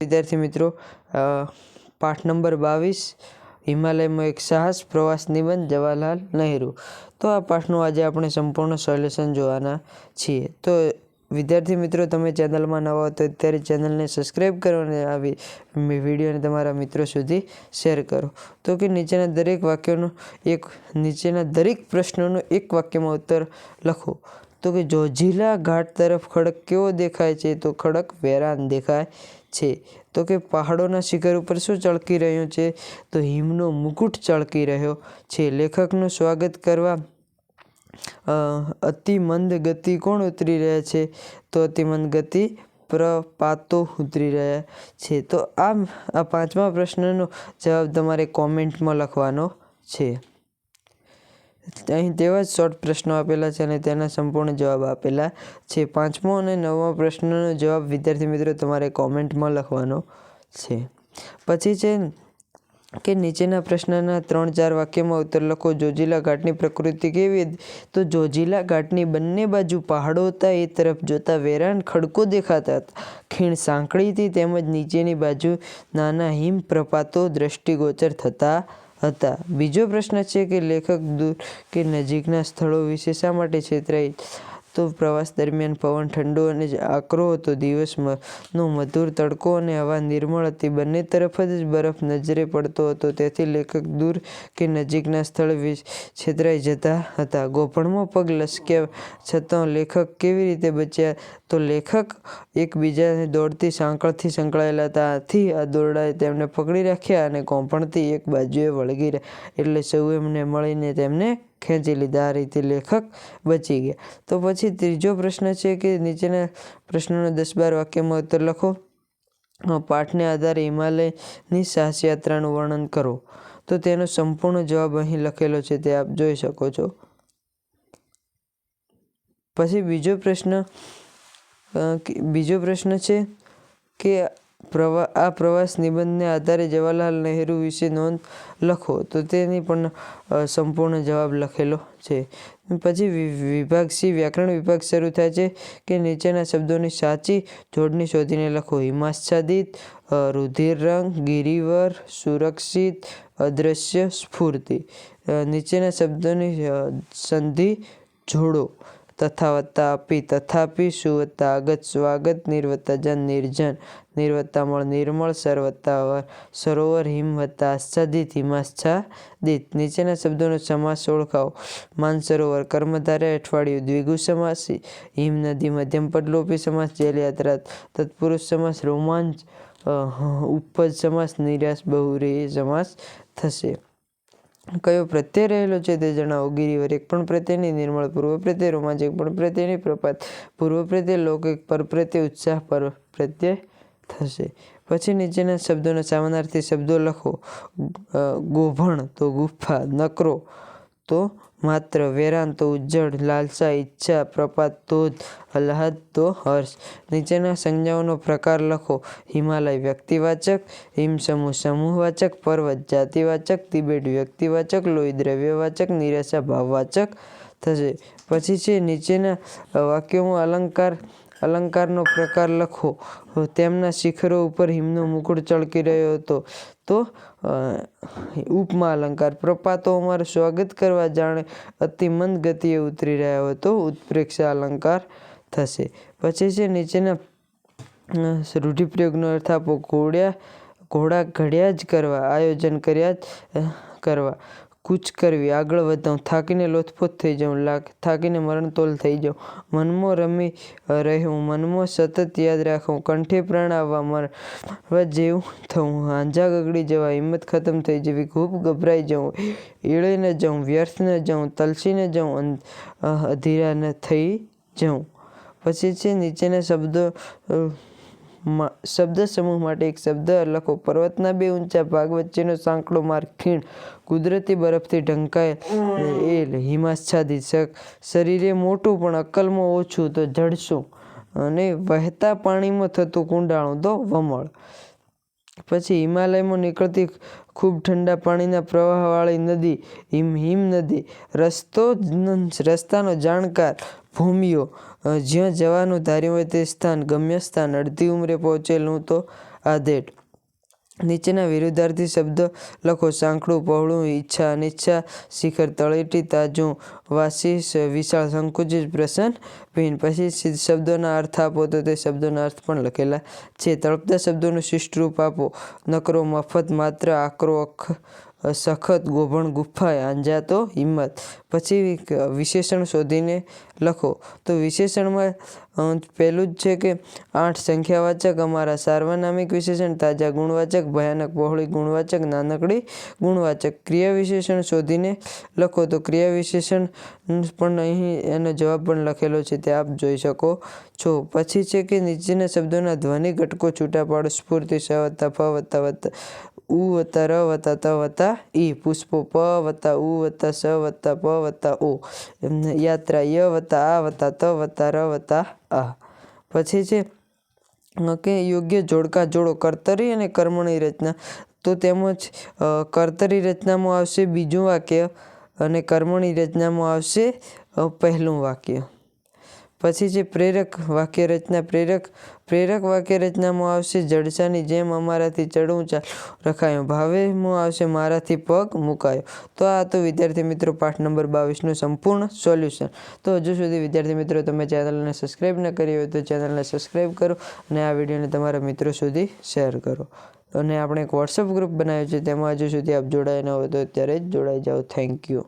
વિદ્યાર્થી મિત્રો, પાઠ નંબર 22 હિમાલયમાં એક સાહસ પ્રવાસ નિબંધ જવાહરલાલ નહેરુ. તો આ પાઠનું આજે આપણે સંપૂર્ણ સોલ્યુશન જોવાના છીએ. તો વિદ્યાર્થી મિત્રો, તમે ચેનલમાં નવા હો તો અત્યારે ચેનલને સબસ્ક્રાઈબ કરો અને આ વિડીયોને તમારા મિત્રો સુધી શેર કરો. તો કે નીચેના દરેક પ્રશ્નોનો એક વાક્યમાં ઉત્તર લખો. તો કે જોજીલા ઘાટ તરફ ખડક કેવો દેખાય છે? તો ખડક વેરાન દેખાય છે. તો કે પહાડોના શિખર ઉપર શું ચળકી રહ્યું છે? તો હિમનો મુકુટ ચળકી રહ્યો છે. લેખકનું સ્વાગત કરવા અતિ મંદ ગતિ કોણ ઉતરી રહ્યા છે? તો અતિ મંદ ગતિ પ્રપાતો ઉતરી રહ્યા છે. તો આ પાંચમા પ્રશ્નનો જવાબ તમારે કોમેન્ટમાં લખવાનો છે. અહીં તેવા જ શોર્ટ પ્રશ્નો આપેલા છે અને તેના સંપૂર્ણ જવાબ આપેલા છે. પાંચમો અને નવમા પ્રશ્નનો જવાબ વિદ્યાર્થી મિત્રો તમારે કોમેન્ટમાં લખવાનો છે. પછી છે કે નીચેના પ્રશ્નના 3-4 વાક્યમાં ઉત્તર લખો. જોજીલા ઘાટની પ્રકૃતિ કેવી હતી? તો જોજીલા ઘાટની બંને બાજુ પહાડો હતા. એ તરફ જોતા વેરાન ખડકો દેખાતા હતા. ખીણ સાંકડી હતી તેમજ નીચેની બાજુ નાના હિમ પ્રપાતો દ્રષ્ટિગોચર થતા હતા. બીજો પ્રશ્ન છે કે લેખક દૂર કે નજીકના સ્થળો વિશે શા માટે છેતરાય? તો પ્રવાસ દરમિયાન પવન ઠંડો અને આકરો હતો. દિવસનો મધુર તડકો અને હવા નિર્મળ હતી. બંને તરફ જ બરફ નજરે પડતો હતો. તેથી લેખક દૂર કે નજીકના સ્થળ વિશે છેતરાઈ જતા હતા. ગોભણમાં પગ લસક્યા છતાં લેખક કેવી રીતે બચ્યા? તો લેખક એકબીજાને દોડતી સાંકળથી સંકળાયેલા હતા. આથી આ દોરડાએ તેમને પકડી રાખ્યા અને ગોભણથી એક બાજુએ વળગી રહ્યા એટલે સૌએ મળીને તેમને ખેંચી લીધા. આ રીતે લેખક બચી ગયા. તો પછી ત્રીજો પ્રશ્ન છે કે નીચેના પ્રશ્નોનો 10-12 વાક્યમાં ઉત્તર લખો. પાઠને આધારે હિમાલયની સાહસ યાત્રાનું વર્ણન કરો. તો તેનો સંપૂર્ણ જવાબ અહીં લખેલો છે, તે આપ જોઈ શકો છો. પછી બીજો પ્રશ્ન છે કે આ પ્રવાસ નિબંધને આધારે જવાહરલાલ નહેરુ વિશે નોંધ લખો. તો તેની પણ સંપૂર્ણ જવાબ લખેલો છે. પછી વિભાગ સી વ્યાકરણ વિભાગ શરૂ થાય છે કે નીચેના શબ્દોની સાચી જોડણી શોધીને લખો. હિમાચ્છાદિત, રુધિર રંગ, ગિરિવર, સુરક્ષિત, અદ્રશ્ય, સ્ફૂર્તિ. નીચેના શબ્દોની સંધિ જોડો. તથા વત્તા અપી તથાપી, સુ વત્તા આગત સ્વાગત, નિર વત્તા જન નિર્જન, નિર વત્તા મળ નિર્મળ, સર વત્તા અવર સરોવર, હિમ વત્તા આચ્છાદિત હિમાચ્છાદિત. નીચેના શબ્દોનો સમાસ ઓળખાવો. માનસરોવર કર્મધારય અઠવાડિયું દ્વિગુ સમાસ, હિમ નદી મધ્યમપદ લોપી સમાસ, જલયાત્રા તત્પુરુષ સમાસ, રોમાંચ ઉપપદ સમાસ, નિરાશ બહુવ્રીહી સમાસ થશે. કયો પ્રત્યય રહેલો છે તે જણાવો. ગિરિવર એક પણ પ્રત્યય નહીં, નિર્મળ પૂર્વ પ્રત્યય, રોમાંચ એક પણ પ્રત્યય નહીં, પ્રપાત પૂર્વ પ્રત્યય, લૌકિક પર પ્રત્યય, ઉત્સાહ પર પ્રત્યય થશે. પછી નીચેના શબ્દોના સમાનાર્થી શબ્દો લખો. ગોભણ તો ગુફા, નકરો તો માત્ર, વેરાન તો ઉજ્જડ, લાલસા ઈચ્છા, પ્રપાત ધોધ, આહ્લાદ તો હર્ષ. નીચેના સંજ્ઞાઓનો પ્રકાર લખો. હિમાલય વ્યક્તિવાચક, હિમસમૂહ સમૂહવાચક, પર્વત જાતિવાચક, તિબેટ વ્યક્તિવાચક, લોહી દ્રવ્યવાચક, નિરાશા ભાવવાચક થશે. પછી છે નીચેના વાક્યોમાં અલંકારનો પ્રકાર લખો. તેમના શિખરો ઉપર હિમનો મુકુટ ચળકી રહ્યો હતો. તો ઉપમા અલંકાર. પ્રપાતો અમારું સ્વાગત કરવા જાણે અતિ મંદ ગતિએ ઉતરી રહ્યા હોય તો ઉત્પ્રેક્ષા અલંકાર થશે. પછી છે નીચેના રૂઢિપ્રયોગનો અર્થ આપો. ઘોડા ઘડ્યા જ કરવા, આયોજન કર્યા જ કરવા, કૂચ કરવી, આગળ વધવું, થાકીને લોથપોથ થઈ જવું, થાકીને મરણતોલ થઈ જવું, મનમાં રમી રહેવું, મનમાં સતત યાદ રાખવું, કંઠે પ્રાણ આવવા, મરવા જેવું થવું, હાંજા ગગડી જવા, હિંમત ખતમ થઈ જવી, ખૂબ ગભરાઈ જવું, એળે ન જવું, વ્યર્થ ન જવું, તલસી ન જવું, અધીરા ન થઈ જવું. પછી છે નીચેના શબ્દ સમૂહ માટે એક શબ્દ લખો. પર્વતના બે ઊંચા ભાગ વચ્ચેનો સાંકડો માર્ગ, ખીણ કુદરતી બરફથી ઢંકાયેલ, હિમાચ્છાદિત, શરીરે મોટું પણ અક્કલમાં ઓછું તો જડસું, અને વહેતા પાણીમાં થતું કુંડાળું તો વમળ. પછી હિમાલયમાં નીકળતી ખૂબ ઠંડા પાણીના પ્રવાહવાળી નદી, હિમ નદી. રસ્તાનો જાણકાર, ભૂમિયો, જ્યાં જવાનું ધાર્યું હોય તે સ્થાન, ગમ્ય સ્થાન. અડધી ઉંમરે પહોંચેલું તો આધેડ. નીચેના વિરુદ્ધાર્થી શબ્દ લખો. સાંકડું, પહોળું, ઈચ્છા, અનિચ્છા, શિખર, તળેટી, તાજું, વાસી, વિશાળ, સંકુચિત, પ્રસન્ન, ભીન. પછી શબ્દોના અર્થ આપો તો તે શબ્દોના અર્થ પણ લખેલા છે. તળપતા શબ્દોનું શિષ્ટ રૂપ આપો. નકરો, મફત, માત્ર, આકરો, સખત, ગોભણ, ગુફા, અંજાતો, હિંમત. પછી વિશેષણ શોધીને લખો. તો વિશેષણમાં પહેલું જ છે કે 8 સંખ્યાવાચક, અમારા સાર્વનામિક વિશેષણ, તાજા ગુણવાચક, ભયાનક, પહોળી ગુણવાચક, નાનકડી ગુણવાચક. ક્રિયા વિશેષણ શોધીને લખો. તો ક્રિયા વિશેષણ પણ અહીં એનો જવાબ પણ લખેલો છે તે આપ જોઈ શકો છો. પછી છે કે નીચેના શબ્દોના ધ્વનિ ઘટકો છૂટા પાડો. સ્ફૂર્તિ, સ વત્તા ફ વત્તા વત્તા ઉ વત્તા ર વત્તા ત વત્તા ઈ. પુષ્પો, પ વત્તા ઉ વત્તા સ વત્તા પ વત્તા ઓ. યાત્રા, ય વત્તા આ વત્તા ત વત્તા ર વત્તા આ. પછી છે કે યોગ્ય જોડકા જોડો. કર્તરી અને કર્મણી રચના. તો તેમજ કર્તરી રચનામાં આવશે બીજું વાક્ય અને કર્મણી રચનામાં આવશે પહેલું વાક્ય. પછી છે પ્રેરક વાક્ય રચના. પ્રેરક વાક્ય રચનામાં આવશે જડસાની જેમ અમારાથી ચડવું ચાલુ રખાયું. ભાવેમાં આવશે મારાથી પગ મુકાયો. તો આ તો વિદ્યાર્થી મિત્રો પાઠ નંબર 22નું સંપૂર્ણ સોલ્યુશન. તો હજુ સુધી વિદ્યાર્થી મિત્રો તમે ચેનલને સબસ્ક્રાઈબ ન કરી હોય તો ચેનલને સબસ્ક્રાઈબ કરો અને આ વિડીયોને તમારા મિત્રો સુધી શેર કરો. અને આપણે એક વોટ્સઅપ ગ્રુપ બનાવ્યું છે, તેમાં હજુ સુધી આપ જોડાયા ન હોય તો અત્યારે જ જોડાઈ જાઓ. Thank you.